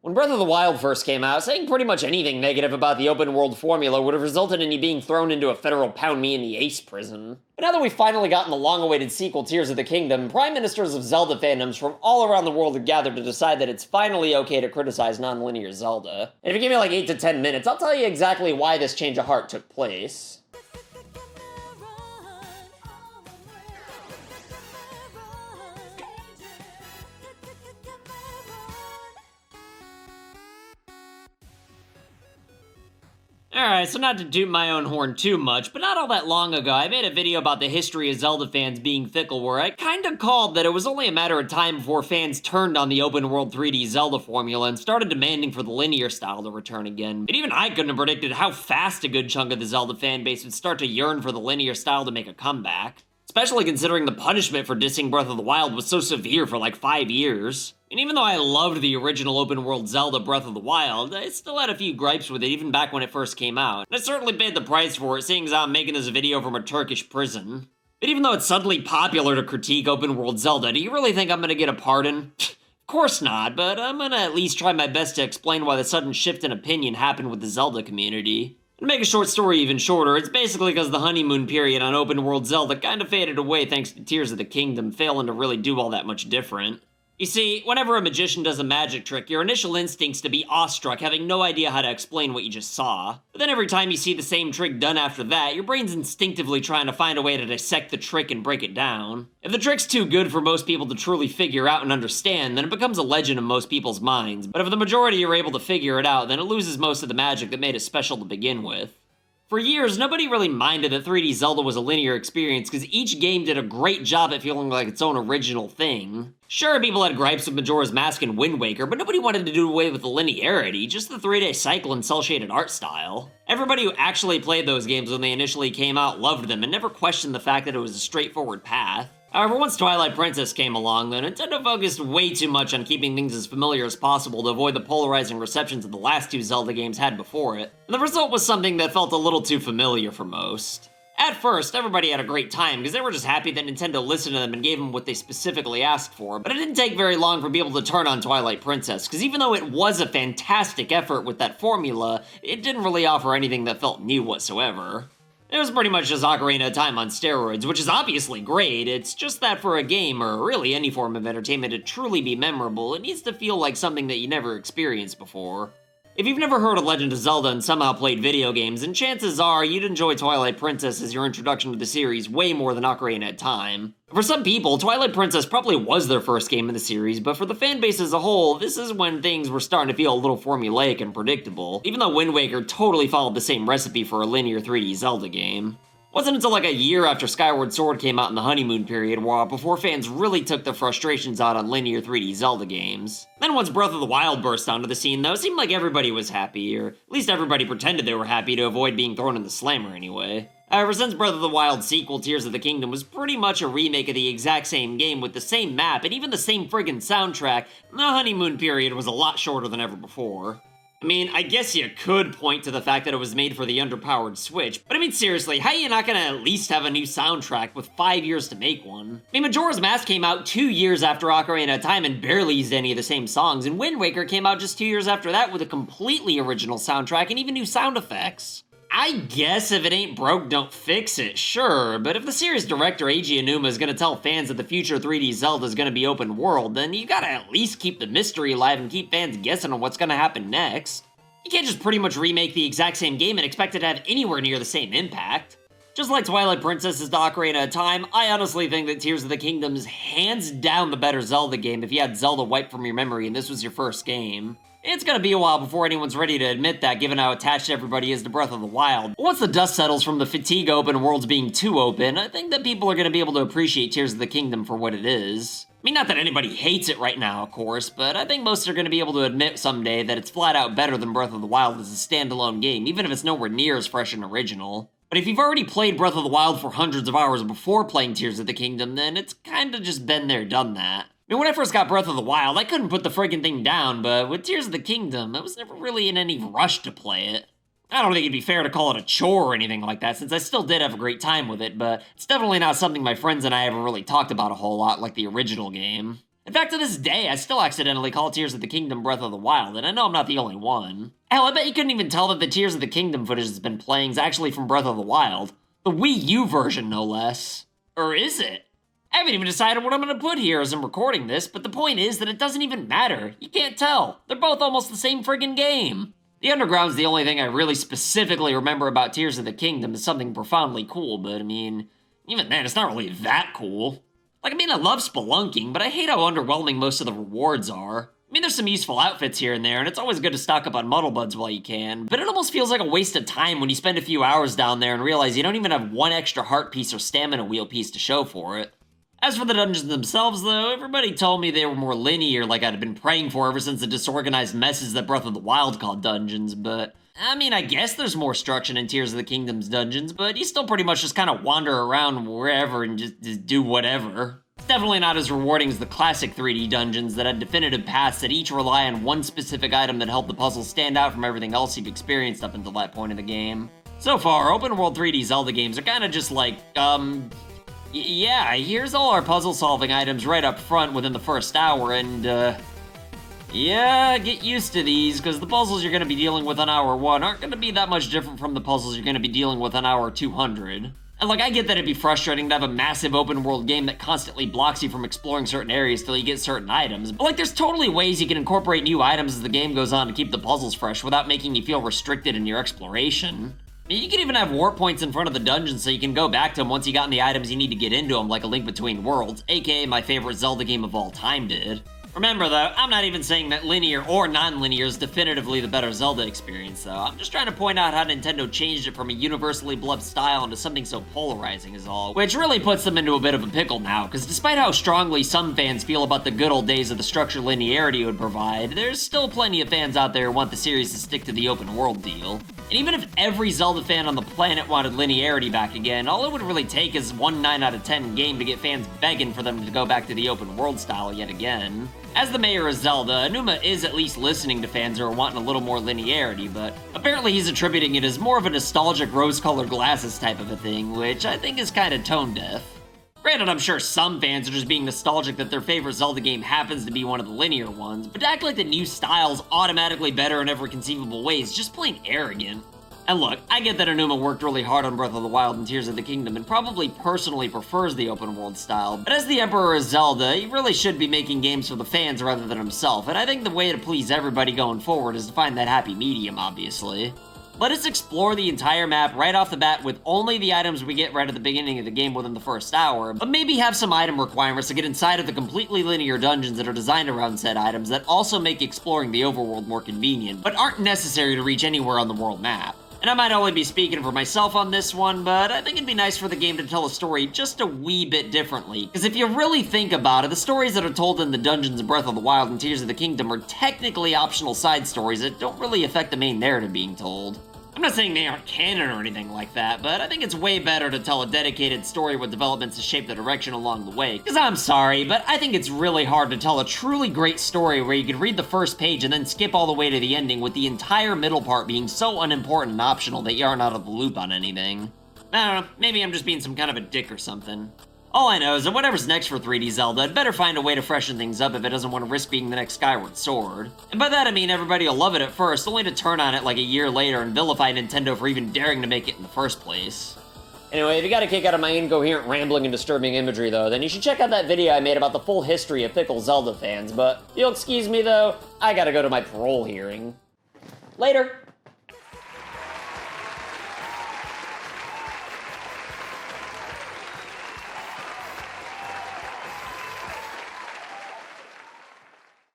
When Breath of the Wild first came out, saying pretty much anything negative about the open world formula would have resulted in you being thrown into a federal pound me in the ace prison. But now that we've finally gotten the long-awaited sequel, Tears of the Kingdom, prime ministers of Zelda fandoms from all around the world have gathered to decide that it's finally okay to criticize non-linear Zelda. And if you give me like 8 to 10 minutes, I'll tell you exactly why this change of heart took place. Alright, so not to toot my own horn too much, but not all that long ago, I made a video about the history of Zelda fans being fickle where I kinda called that it was only a matter of time before fans turned on the open world 3D Zelda formula and started demanding for the linear style to return again. But even I couldn't have predicted how fast a good chunk of the Zelda fanbase would start to yearn for the linear style to make a comeback. Especially considering the punishment for dissing Breath of the Wild was so severe for like 5 years. And even though I loved the original open world Zelda Breath of the Wild, I still had a few gripes with it even back when it first came out. And I certainly paid the price for it, seeing as I'm making this video from a Turkish prison. But even though it's suddenly popular to critique open world Zelda, do you really think I'm gonna get a pardon? Of course not, but I'm gonna at least try my best to explain why the sudden shift in opinion happened with the Zelda community. To make a short story even shorter, it's basically because the honeymoon period on open world Zelda kinda faded away thanks to Tears of the Kingdom failing to really do all that much different. You see, whenever a magician does a magic trick, your initial instinct's to be awestruck, having no idea how to explain what you just saw. But then every time you see the same trick done after that, your brain's instinctively trying to find a way to dissect the trick and break it down. If the trick's too good for most people to truly figure out and understand, then it becomes a legend in most people's minds. But if the majority are able to figure it out, then it loses most of the magic that made it special to begin with. For years, nobody really minded that 3D Zelda was a linear experience because each game did a great job at feeling like its own original thing. Sure, people had gripes with Majora's Mask and Wind Waker, but nobody wanted to do away with the linearity, just the 3-day cycle and cel-shaded art style. Everybody who actually played those games when they initially came out loved them and never questioned the fact that it was a straightforward path. However, once Twilight Princess came along, though, Nintendo focused way too much on keeping things as familiar as possible to avoid the polarizing receptions that the last two Zelda games had before it, and the result was something that felt a little too familiar for most. At first, everybody had a great time because they were just happy that Nintendo listened to them and gave them what they specifically asked for, but it didn't take very long for people to turn on Twilight Princess, because even though it was a fantastic effort with that formula, it didn't really offer anything that felt new whatsoever. It was pretty much just Ocarina of Time on steroids, which is obviously great. It's just that for a game, or really any form of entertainment, to truly be memorable, it needs to feel like something that you never experienced before. If you've never heard of Legend of Zelda and somehow played video games, then chances are you'd enjoy Twilight Princess as your introduction to the series way more than Ocarina of Time. For some people, Twilight Princess probably was their first game in the series, but for the fanbase as a whole, this is when things were starting to feel a little formulaic and predictable, even though Wind Waker totally followed the same recipe for a linear 3D Zelda game. It wasn't until like a year after Skyward Sword came out in the honeymoon period before fans really took their frustrations out on linear 3D Zelda games. Then once Breath of the Wild burst onto the scene though, it seemed like everybody was happy, or at least everybody pretended they were happy to avoid being thrown in the slammer anyway. However, since Breath of the Wild sequel, Tears of the Kingdom, was pretty much a remake of the exact same game with the same map and even the same friggin' soundtrack, the honeymoon period was a lot shorter than ever before. I mean, I guess you could point to the fact that it was made for the underpowered Switch, but I mean seriously, how are you not gonna at least have a new soundtrack with 5 years to make one? I mean, Majora's Mask came out 2 years after Ocarina of Time and barely used any of the same songs, and Wind Waker came out just 2 years after that with a completely original soundtrack and even new sound effects. I guess if it ain't broke, don't fix it, sure, but if the series director Eiji Aonuma is gonna tell fans that the future 3D Zelda is gonna be open world, then you gotta at least keep the mystery alive and keep fans guessing on what's gonna happen next. You can't just pretty much remake the exact same game and expect it to have anywhere near the same impact. Just like Twilight Princess is the Ocarina of Time, I honestly think that Tears of the Kingdom is hands down the better Zelda game if you had Zelda wiped from your memory and this was your first game. It's gonna be a while before anyone's ready to admit that, given how attached everybody is to Breath of the Wild. But once the dust settles from the fatigue of open worlds being too open, I think that people are gonna be able to appreciate Tears of the Kingdom for what it is. I mean, not that anybody hates it right now, of course, but I think most are gonna be able to admit someday that it's flat out better than Breath of the Wild as a standalone game, even if it's nowhere near as fresh and original. But if you've already played Breath of the Wild for hundreds of hours before playing Tears of the Kingdom, then it's kinda just been there, done that. I mean, when I first got Breath of the Wild, I couldn't put the friggin' thing down, but with Tears of the Kingdom, I was never really in any rush to play it. I don't think it'd be fair to call it a chore or anything like that, since I still did have a great time with it, but it's definitely not something my friends and I ever really talked about a whole lot like the original game. In fact, to this day, I still accidentally call Tears of the Kingdom Breath of the Wild, and I know I'm not the only one. Hell, I bet you couldn't even tell that the Tears of the Kingdom footage that's been playing is actually from Breath of the Wild. The Wii U version, no less. Or is it? I haven't even decided what I'm gonna put here as I'm recording this, but the point is that it doesn't even matter. You can't tell. They're both almost the same friggin' game. The Underground's the only thing I really specifically remember about Tears of the Kingdom as something profoundly cool, but I mean, even then, it's not really that cool. Like, I mean, I love spelunking, but I hate how underwhelming most of the rewards are. I mean, there's some useful outfits here and there, and it's always good to stock up on Muddle Buds while you can, but it almost feels like a waste of time when you spend a few hours down there and realize you don't even have one extra heart piece or stamina wheel piece to show for it. As for the dungeons themselves, though, everybody told me they were more linear, like I'd been praying for ever since the disorganized messes that Breath of the Wild called dungeons, but I mean, I guess there's more structure in Tears of the Kingdom's dungeons, but you still pretty much just kind of wander around wherever and just do whatever. It's definitely not as rewarding as the classic 3D dungeons that had definitive paths that each rely on one specific item that helped the puzzle stand out from everything else you've experienced up until that point in the game. So far, open world 3D Zelda games are kind of just like, yeah, here's all our puzzle solving items right up front within the first hour, and yeah, get used to these, because the puzzles you're going to be dealing with on hour 1 aren't going to be that much different from the puzzles you're going to be dealing with on hour 200. And look, I get that it'd be frustrating to have a massive open world game that constantly blocks you from exploring certain areas till you get certain items, but like there's totally ways you can incorporate new items as the game goes on to keep the puzzles fresh without making you feel restricted in your exploration. I mean, you can even have warp points in front of the dungeon so you can go back to them once you gotten the items you need to get into them, like A Link Between Worlds, aka my favorite Zelda game of all time did. Remember though, I'm not even saying that linear or non-linear is definitively the better Zelda experience though. I'm just trying to point out how Nintendo changed it from a universally beloved style into something so polarizing is all, which really puts them into a bit of a pickle now, because despite how strongly some fans feel about the good old days of the structure linearity it would provide, there's still plenty of fans out there who want the series to stick to the open world deal. And even if every Zelda fan on the planet wanted linearity back again, all it would really take is one 9 out of 10 game to get fans begging for them to go back to the open world style yet again. As the mayor of Zelda, Aonuma is at least listening to fans who are wanting a little more linearity, but apparently he's attributing it as more of a nostalgic rose-colored glasses type of a thing, which I think is kinda tone deaf. Granted, I'm sure some fans are just being nostalgic that their favorite Zelda game happens to be one of the linear ones, but to act like the new style's automatically better in every conceivable way is just plain arrogant. And look, I get that Aonuma worked really hard on Breath of the Wild and Tears of the Kingdom and probably personally prefers the open world style, but as the Emperor of Zelda, he really should be making games for the fans rather than himself, and I think the way to please everybody going forward is to find that happy medium, obviously. Let us explore the entire map right off the bat with only the items we get right at the beginning of the game within the first hour, but maybe have some item requirements to get inside of the completely linear dungeons that are designed around said items that also make exploring the overworld more convenient, but aren't necessary to reach anywhere on the world map. And I might only be speaking for myself on this one, but I think it'd be nice for the game to tell a story just a wee bit differently. Because if you really think about it, the stories that are told in the dungeons of Breath of the Wild and Tears of the Kingdom are technically optional side stories that don't really affect the main narrative being told. I'm not saying they aren't canon or anything like that, but I think it's way better to tell a dedicated story with developments to shape the direction along the way. Because I'm sorry, but I think it's really hard to tell a truly great story where you can read the first page and then skip all the way to the ending with the entire middle part being so unimportant and optional that you aren't out of the loop on anything. I don't know, maybe I'm just being some kind of a dick or something. All I know is that whatever's next for 3D Zelda, I'd better find a way to freshen things up if it doesn't want to risk being the next Skyward Sword. And by that I mean everybody will love it at first, only to turn on it like a year later and vilify Nintendo for even daring to make it in the first place. Anyway, if you got a kick out of my incoherent rambling and disturbing imagery though, then you should check out that video I made about the full history of fickle Zelda fans, but you'll excuse me though, I gotta go to my parole hearing. Later!